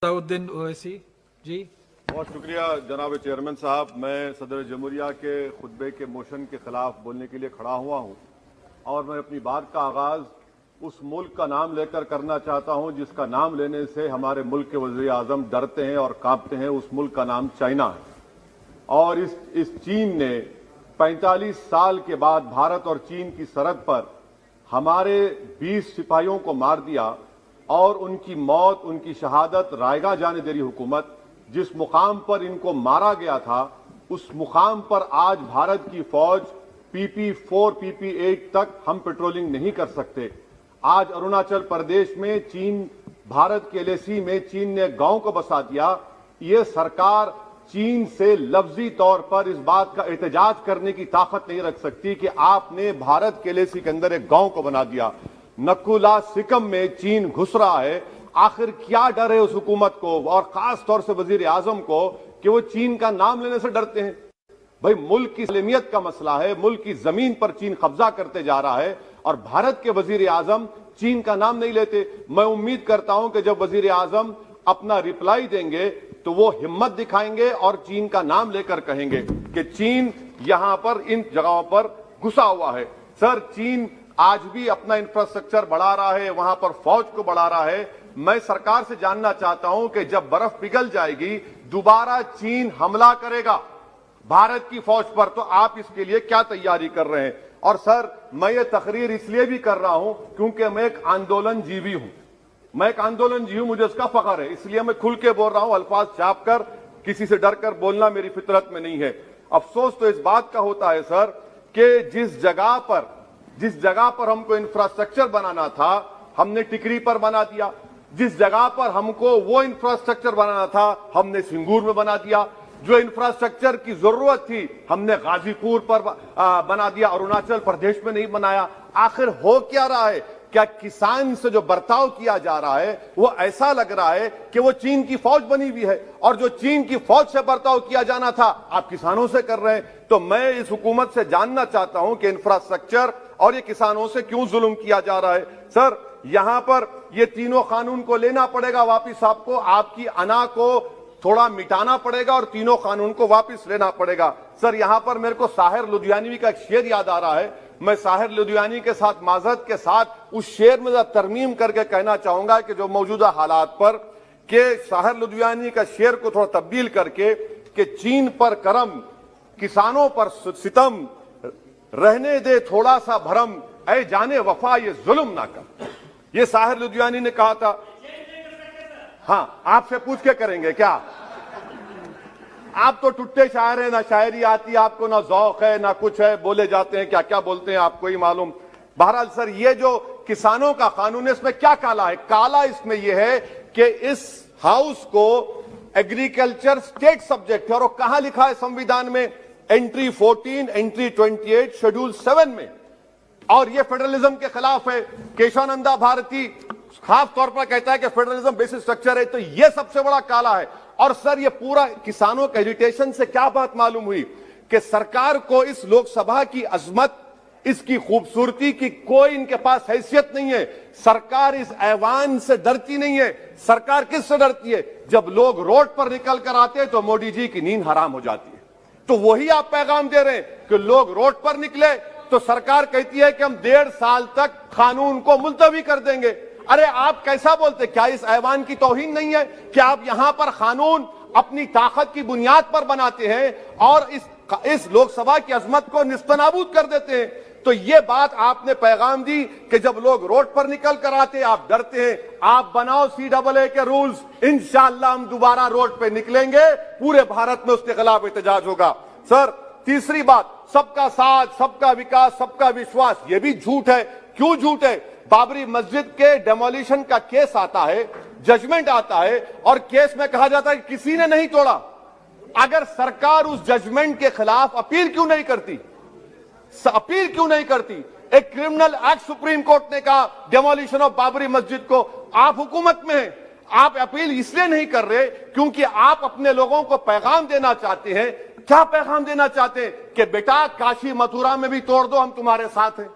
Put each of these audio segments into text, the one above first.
सलाउद्दीन ओवैसी जी। बहुत शुक्रिया जनाब चेयरमैन साहब। मैं सदर जमहूरिया के खुतबे के मोशन के खिलाफ बोलने के लिए खड़ा हुआ हूं और मैं अपनी बात का आगाज उस मुल्क का नाम लेकर करना चाहता हूं जिसका नाम लेने से हमारे मुल्क के वज़ीर आज़म डरते हैं और कांपते हैं। उस मुल्क का नाम चाइना है और इस चीन ने 45 साल के बाद भारत और चीन की सरहद पर हमारे 20 सिपाहियों को मार दिया और उनकी मौत, उनकी शहादत रायगा जाने दे रही हुकूमत। जिस मुकाम पर इनको मारा गया था उस मुकाम पर आज भारत की फौज PP4 PP8 तक हम पेट्रोलिंग नहीं कर सकते। आज अरुणाचल प्रदेश में चीन, भारत के LAC में चीन ने गांव को बसा दिया। ये सरकार चीन से लफ्जी तौर पर इस बात का एहतजाज करने की ताकत नहीं रख सकती कि आपने भारत के LAC के अंदर एक गांव को बना दिया। नकुला सिकम में चीन घुस रहा है। आखिर क्या डर है उस हुकूमत को और खास तौर से वजीर आजम को कि वो चीन का नाम लेने से डरते हैं? भाई, मुल्क की सलामियत का मसला है। मुल्क की जमीन पर चीन कब्जा करते जा रहा है और भारत के वजीर आजम चीन का नाम नहीं लेते। मैं उम्मीद करता हूं कि जब वजीर आजम अपना रिप्लाई देंगे तो वो हिम्मत दिखाएंगे और चीन का नाम लेकर कहेंगे कि चीन यहां पर इन जगहों पर घुसा हुआ है। सर, चीन आज भी अपना इंफ्रास्ट्रक्चर बढ़ा रहा है, वहां पर फौज को बढ़ा रहा है। मैं सरकार से जानना चाहता हूं कि जब बर्फ पिघल जाएगी दोबारा चीन हमला करेगा भारत की फौज पर, तो आप इसके लिए क्या तैयारी कर रहे हैं? और सर, मैं ये तकरीर इसलिए भी कर रहा हूं क्योंकि मैं एक आंदोलन जीवी हूं। मैं एक आंदोलन जीवी हूं, मुझे उसका फख्र है, इसलिए मैं खुल के बोल रहा हूं। अल्फाज छाप कर, किसी से डर कर बोलना मेरी फितरत में नहीं है। अफसोस तो इस बात का होता है सर कि जिस जगह पर हमको इंफ्रास्ट्रक्चर बनाना था हमने टिकरी पर बना दिया। जिस जगह पर हमको वो इंफ्रास्ट्रक्चर बनाना था हमने सिंगूर में बना दिया। जो इंफ्रास्ट्रक्चर की जरूरत थी हमने गाजीपुर पर बना दिया, अरुणाचल प्रदेश में नहीं बनाया। आखिर हो क्या रहा है? क्या किसान से जो बर्ताव किया जा रहा है वो ऐसा लग रहा है कि वो चीन की फौज बनी हुई है और जो चीन की फौज से बर्ताव किया जाना था आप किसानों से कर रहे हैं? तो मैं इस हुकूमत से जानना चाहता हूं कि इंफ्रास्ट्रक्चर और ये किसानों से क्यों जुल्म किया जा रहा है? सर, यहां पर ये तीनों कानून को लेना पड़ेगा वापिस आपको, आपकी अना को थोड़ा मिटाना पड़ेगा और तीनों कानून को वापस लेना पड़ेगा। सर, यहां पर मेरे को साहिर लुधियानवी का एक शेर याद आ रहा है। मैं साहिर लुधियानवी के साथ माजरत के साथ उस शेर में तरमीम करके कहना चाहूंगा कि जो मौजूदा हालात पर के साहिर लुधियानवी का शेर को थोड़ा तब्दील करके कि चीन पर करम, किसानों पर सितम, रहने दे थोड़ा सा भरम, ऐ जाने वफा ये जुल्म ना कर। ये साहिर लुधियानवी ने कहा था। हाँ, आपसे पूछ के करेंगे क्या? आप तो टुट्टे शायर हैं, ना शायरी आती आपको, ना जौक है, ना कुछ है, बोले जाते हैं क्या क्या बोलते हैं आपको ही मालूम। बहरहाल सर, ये जो किसानों का कानून है इसमें क्या काला है? काला इसमें यह है कि इस हाउस को एग्रीकल्चर स्टेट सब्जेक्ट है और कहां लिखा है संविधान में? एंट्री 14, एंट्री 28, शेड्यूल 7 में। और यह फेडरलिज्म के खिलाफ है। केशवानंदा भारती खास तौर पर कहता है कि फेडरलिज्म बेसिक स्ट्रक्चर है। तो यह सबसे बड़ा काला है। और सर, ये पूरा किसानों के एजिटेशन से क्या बात मालूम हुई कि सरकार को इस लोकसभा की अजमत, इसकी खूबसूरती की कोई इनके पास हैसियत नहीं है। सरकार इस ऐवान से डरती नहीं है। सरकार किससे डरती है? जब लोग रोड पर निकल कर आते हैं तो मोदी जी की नींद हराम हो जाती है। तो वही आप पैगाम दे रहे हैं कि लोग रोड पर निकले तो सरकार कहती है कि हम 1.5 साल तक कानून को मुलतवी कर देंगे। अरे आप कैसा बोलते? क्या इस ऐवान की तौहीन नहीं है? क्या आप यहां पर कानून अपनी ताकत की बुनियाद पर बनाते हैं और इस लोकसभा की अजमत को निस्तनाबूद कर देते हैं? तो ये बात आपने पैगाम दी कि जब लोग रोड पर निकल कर आते आप डरते हैं। आप बनाओ CAA के रूल्स, इंशाअल्लाह हम दोबारा रोड पे निकलेंगे, पूरे भारत में उसके खिलाफ एहतजाज होगा। सर, तीसरी बात, सबका साथ, सबका विकास, सबका विश्वास, ये भी झूठ है। क्यों झूठ है? बाबरी मस्जिद के डेमोलिशन का केस आता है, जजमेंट आता है और केस में कहा जाता है कि किसी ने नहीं तोड़ा। अगर सरकार उस जजमेंट के खिलाफ अपील क्यों नहीं करती? एक क्रिमिनल एक्ट सुप्रीम कोर्ट ने कहा डेमोलिशन ऑफ बाबरी मस्जिद को। आप हुकूमत में हैं, आप अपील इसलिए नहीं कर रहे क्योंकि आप अपने लोगों को पैगाम देना चाहते हैं। क्या पैगाम देना चाहते हैं? कि बेटा काशी मथुरा में भी तोड़ दो, हम तुम्हारे साथ हैं।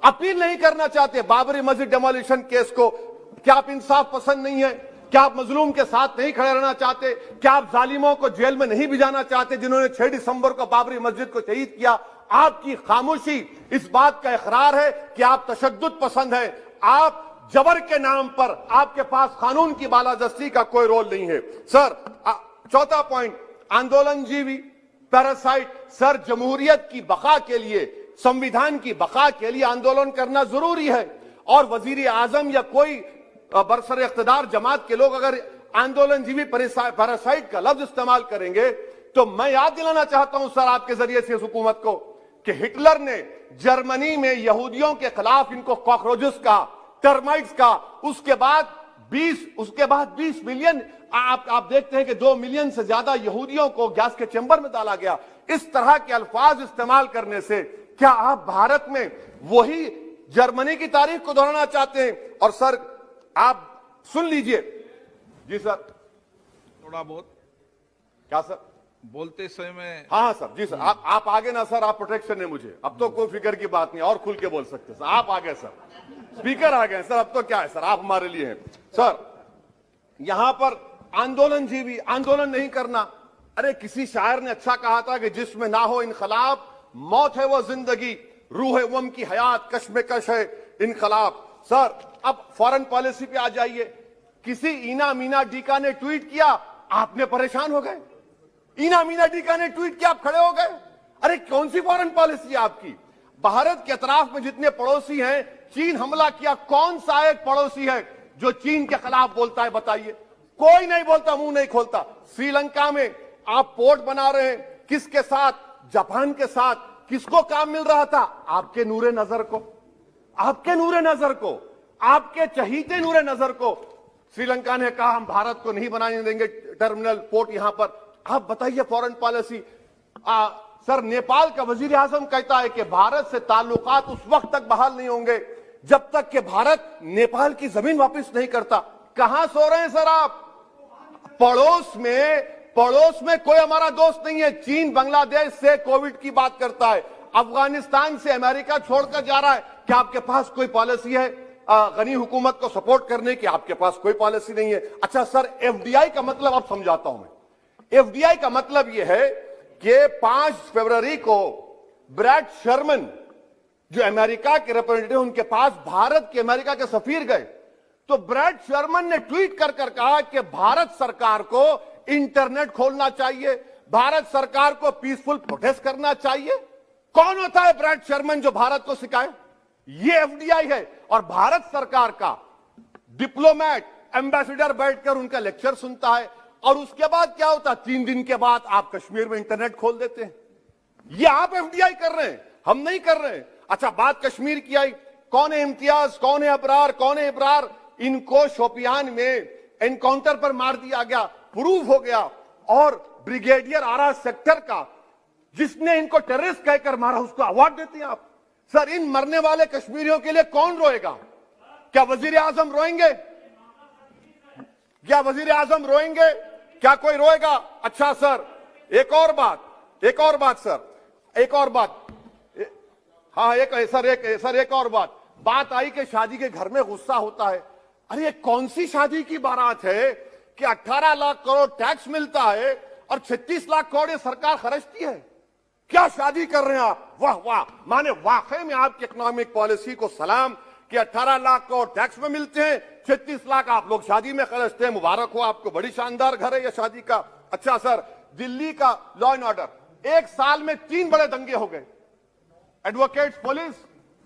अपील नहीं करना चाहते बाबरी मस्जिद डेमोलिशन केस को। क्या आप इंसाफ पसंद नहीं है? क्या आप मजलूम के साथ नहीं खड़े रहना चाहते? क्या आप जालिमों को जेल में नहीं भिजाना चाहते जिन्होंने 6 दिसंबर को बाबरी मस्जिद को शहीद किया? आपकी खामोशी इस बात का इकरार है कि आप तशद्दुद पसंद है। आप जबर के नाम पर आपके पास कानून की बालादस्ती का कोई रोल नहीं है। सर, चौथा पॉइंट, आंदोलनजीवी पैरासाइट। सर, जमहूरियत की बका के लिए, संविधान की बका के लिए आंदोलन करना जरूरी है, और वजीर आजम या कोई बरसर इख्तिदार जमात के लोग अगर आंदोलनजीवी पैरासाइट का लफ्ज इस्तेमाल करेंगे तो मैं याद दिलाना चाहता हूं सर आपके जरिए से इस हुकूमत को कि हिटलर ने जर्मनी में यहूदियों के खिलाफ इनको कॉकरोचेस का, टर्माइट्स का, उसके बाद 20 मिलियन, आप देखते हैं कि 2 मिलियन से ज्यादा यहूदियों को गैस के चेंबर में डाला गया। इस तरह के अल्फाज इस्तेमाल करने से क्या आप भारत में वही जर्मनी की तारीख को दोहराना चाहते हैं? और सर आप सुन लीजिए। जी सर, थोड़ा बहुत क्या सर बोलते समय में। हाँ सर, जी सर, आप आगे ना सर, आप प्रोटेक्शन है मुझे, अब तो कोई फिक्र की बात नहीं, और खुल के बोल सकते सर। आप आगे सर, स्पीकर आ गए सर, अब तो क्या है सर, आप हमारे लिए हैं। सर, यहां पर आंदोलनजीवी आंदोलन नहीं करना। अरे किसी शायर ने अच्छा कहा था कि जिसमें ना हो इनकलाब, मौत है वो जिंदगी, रूह है वम की हयात, कश्मकश है इनकलाब। सर, अब फॉरेन पॉलिसी पे आ जाइए। किसी इना मीना डीका ने ट्वीट किया, आपने परेशान हो गए। इना मीना डीका ने ट्वीट किया, आप खड़े हो गए। अरे कौन सी फॉरेन पॉलिसी है आपकी? भारत के अतराफ में जितने पड़ोसी हैं, चीन हमला किया, कौन सा एक पड़ोसी है जो चीन के खिलाफ बोलता है? बताइए। कोई नहीं बोलता, मुंह नहीं खोलता। श्रीलंका में आप पोर्ट बना रहे हैं, किसके साथ? जापान के साथ। किसको काम मिल रहा था? आपके नूरे नजर को, आपके नूरे नजर को, आपके चहीते नूरे नजर को। श्रीलंका ने कहा हम भारत को नहीं बनाने देंगे टर्मिनल पोर्ट यहां पर। आप बताइए फॉरेन पॉलिसी। सर, नेपाल का वजीर आजम कहता है कि भारत से ताल्लुकात उस वक्त तक बहाल नहीं होंगे जब तक कि भारत नेपाल की जमीन वापस नहीं करता। कहां सो रहे हैं सर आप? पड़ोस में कोई हमारा दोस्त नहीं है। चीन बांग्लादेश से कोविड की बात करता है, अफगानिस्तान से अमेरिका छोड़कर जा रहा है। क्या आपके पास कोई पॉलिसी है गनी हुकूमत को सपोर्ट करने की? आपके पास कोई पॉलिसी नहीं है। अच्छा सर, एफडीआई का मतलब अब समझाता हूं मैं। एफडीआई का मतलब यह है कि 5 फरवरी को ब्रैड शर्मन जो अमेरिका के रिप्रेजेंटेटिव, उनके पास भारत के अमेरिका के सफीर गए, तो ब्रैड शर्मन ने ट्वीट कर कहा कि भारत सरकार को इंटरनेट खोलना चाहिए, भारत सरकार को पीसफुल प्रोटेस्ट करना चाहिए। कौन होता है ब्रैड शर्मन जो भारत को सिखाए? ये एफडीआई है। और भारत सरकार का डिप्लोमेट, एम्बेसडर बैठकर उनका लेक्चर सुनता है, और उसके बाद क्या होता? 3 दिन के बाद आप कश्मीर में इंटरनेट खोल देते हैं। ये आप एफडीआई कर रहे हैं, हम नहीं कर रहे हैं। अच्छा, बात कश्मीर की आई। कौन है इम्तियाज, कौन है अबरार, कौन है इब्रार? इनको शोपियान में एनकाउंटर पर मार दिया गया, प्रूव हो गया। और ब्रिगेडियर आरा सेक्टर का जिसने इनको टेररिस्ट कहकर मारा, उसको अवार्ड देते हैं आप। सर, इन मरने वाले कश्मीरियों के लिए कौन रोएगा? क्या वजीर आजम रोएंगे? क्या वजीर आजम रोएंगे? क्या कोई रोएगा? अच्छा सर, एक और बात सर, हाँ एक और बात आई कि शादी के घर में गुस्सा होता है। अरे ये कौन सी शादी की बारात है कि 18 लाख करोड़ टैक्स मिलता है और 36 लाख करोड़ ये सरकार खर्चती है? क्या शादी कर रहे हैं आप? वाह वाह, माने वाकई में आपकी इकोनॉमिक पॉलिसी को सलाम कि 18 लाख करोड़ टैक्स में मिलते हैं, 36 लाख आप लोग शादी में खर्चते हैं। मुबारक हो आपको, बड़ी शानदार घर है ये शादी का। अच्छा सर, दिल्ली का लॉ एंड ऑर्डर, 1 साल में 3 बड़े दंगे हो गए। एडवोकेट्स पुलिस,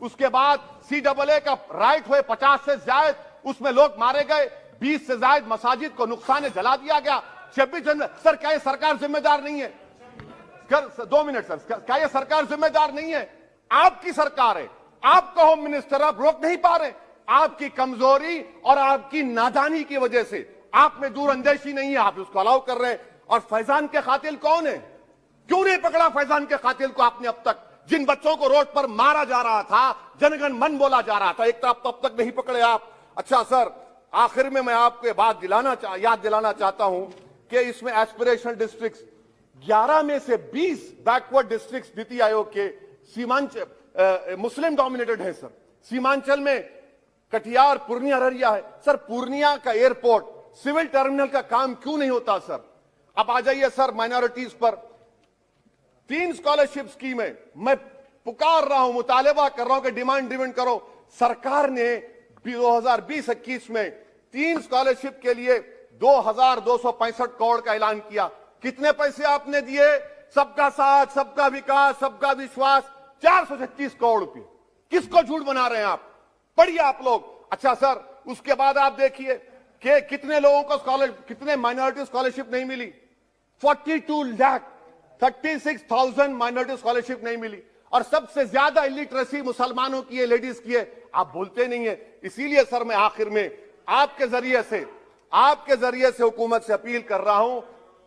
उसके बाद CAA का राइट हुए 50 से ज्यादा, उसमें लोग मारे गए। 20 से ज्यादा मसाजिद को नुकसान जला दिया गया। 26 जनवरी। सर, क्या ये सरकार जिम्मेदार नहीं है? 2 मिनट सर, क्या ये सरकार जिम्मेदार नहीं है? आपकी सरकार है, आपका होम मिनिस्टर, आप रोक नहीं पा रहे। आपकी कमजोरी और आपकी नादानी की वजह से, आप में दूरअंदेशी नहीं है, आप उसको अलाउ कर रहे हैं। और फैजान के कातिल कौन है? क्यों नहीं पकड़ा फैजान के कातिल को आपने अब तक? जिन बच्चों को रोड पर मारा जा रहा था, जनगण मन बोला जा रहा था, एक तरफ तब तक नहीं पकड़े आप। अच्छा सर, आखिर में मैं आपको बात याद दिलाना चाहता हूं कि इसमें एस्पिरेशनल डिस्ट्रिक्ट्स 11 में से 20 बैकवर्ड डिस्ट्रिक्ट्स नीति आयोग के सीमांचल मुस्लिम डोमिनेटेड है सर। सीमांचल में कटिहार, पूर्णिया, अररिया है। सर, पूर्णिया का एयरपोर्ट सिविल टर्मिनल का काम क्यों नहीं होता सर? अब आ जाइए सर माइनॉरिटीज पर। 3 स्कॉलरशिप स्कीम है, मैं पुकार रहा हूं, मुतालबा कर रहा हूं कि डिमांड ड्रिवन करो। सरकार ने 2020-21 में 3 स्कॉलरशिप के लिए 2265 करोड़ का ऐलान किया। कितने पैसे आपने दिए? सबका साथ, सबका विकास, सबका विश्वास, 436 करोड़ रुपए। किसको झूठ बना रहे हैं आप? पढ़िए आप लोग। अच्छा सर, उसके बाद आप देखिए कि कितने लोगों को कितने माइनॉरिटी स्कॉलरशिप नहीं मिली। 42,36,000 माइनॉरिटी स्कॉलरशिप नहीं मिली। और सबसे ज्यादा इलिटरेसी मुसलमानों की है, लेडीज की है। आप बोलते नहीं है। इसीलिए सर मैं आखिर में आपके जरिए से हुकूमत से अपील कर रहा हूं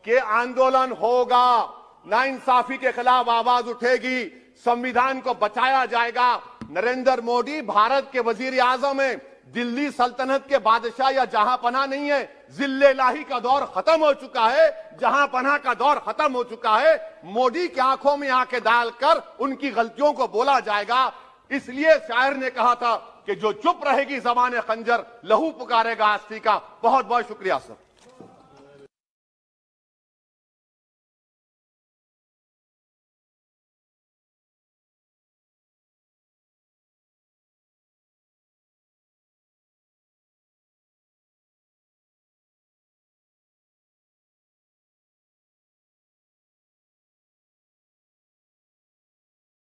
कि आंदोलन होगा, नाइंसाफी के खिलाफ आवाज उठेगी, संविधान को बचाया जाएगा। नरेंद्र मोदी भारत के वजीर आजम है, दिल्ली सल्तनत के बादशाह या जहांपनाह नहीं है। जिल्ले-लाही का दौर खत्म हो चुका है, जहांपनाह का दौर खत्म हो चुका है। मोदी की आंखों में आंखें डालकर उनकी गलतियों को बोला जाएगा। इसलिए शायर ने कहा था कि जो चुप रहेगी ज़बान खंजर, लहू पुकारेगा आस्ती का। बहुत बहुत शुक्रिया सर।